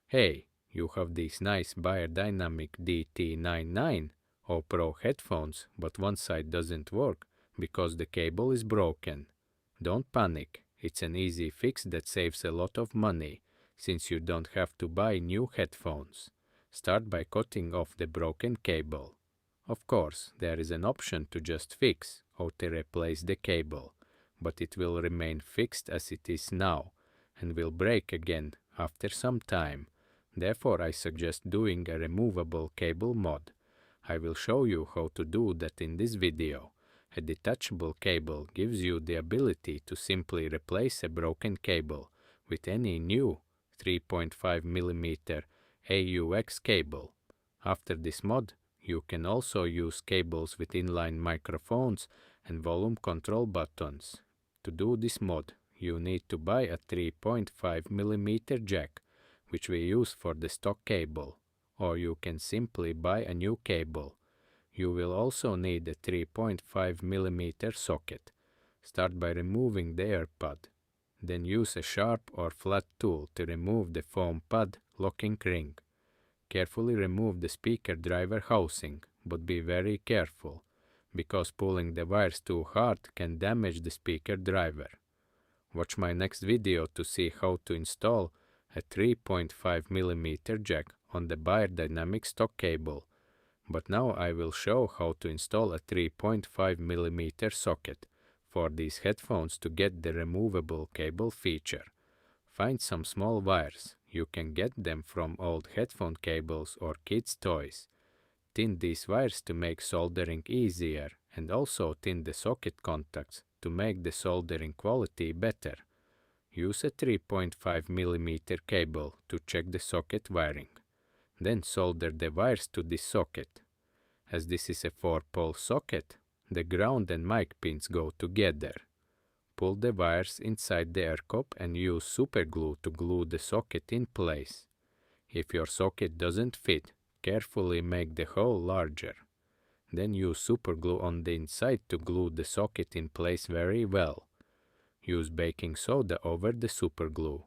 Hey, you have these nice Beyerdynamic DT-990 or Pro headphones, but one side doesn't work because the cable is broken. Don't panic, it's an easy fix that saves a lot of money, since you don't have to buy new headphones. Start by cutting off the broken cable. Of course, there is an option to just fix or to replace the cable, but it will remain fixed as it is now and will break again after some time. Therefore, I suggest doing a removable cable mod. I will show you how to do that in this video. A detachable cable gives you the ability to simply replace a broken cable with any new 3.5mm AUX cable. After this mod, you can also use cables with inline microphones and volume control buttons. To do this mod, you need to buy a 3.5mm jack, which we use for the stock cable, or you can simply buy a new cable. You will also need a 3.5mm socket. Start by removing the air pad. Then use a sharp or flat tool to remove the foam pad locking ring. Carefully remove the speaker driver housing, but be very careful, because pulling the wires too hard can damage the speaker driver. Watch my next video to see how to install a 3.5mm jack on the Beyerdynamic stock cable. But now I will show how to install a 3.5mm socket for these headphones to get the removable cable feature. Find some small wires. You can get them from old headphone cables or kids' toys. Tin these wires to make soldering easier, and also tin the socket contacts to make the soldering quality better. Use a 3.5mm cable to check the socket wiring. Then solder the wires to this socket. As this is a 4-pole socket, the ground and mic pins go together. Pull the wires inside the air cup and use superglue to glue the socket in place. If your socket doesn't fit, carefully make the hole larger. Then use superglue on the inside to glue the socket in place very well. Use baking soda over the superglue,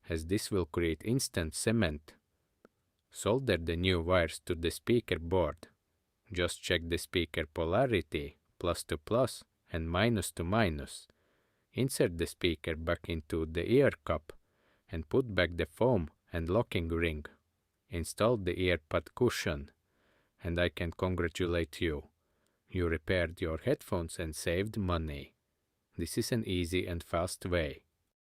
as this will create instant cement. Solder the new wires to the speaker board. Just check the speaker polarity, plus to plus and minus to minus. Insert the speaker back into the ear cup and put back the foam and locking ring. Install the ear pad cushion, and I can congratulate you. You repaired your headphones and saved money. This is an easy and fast way.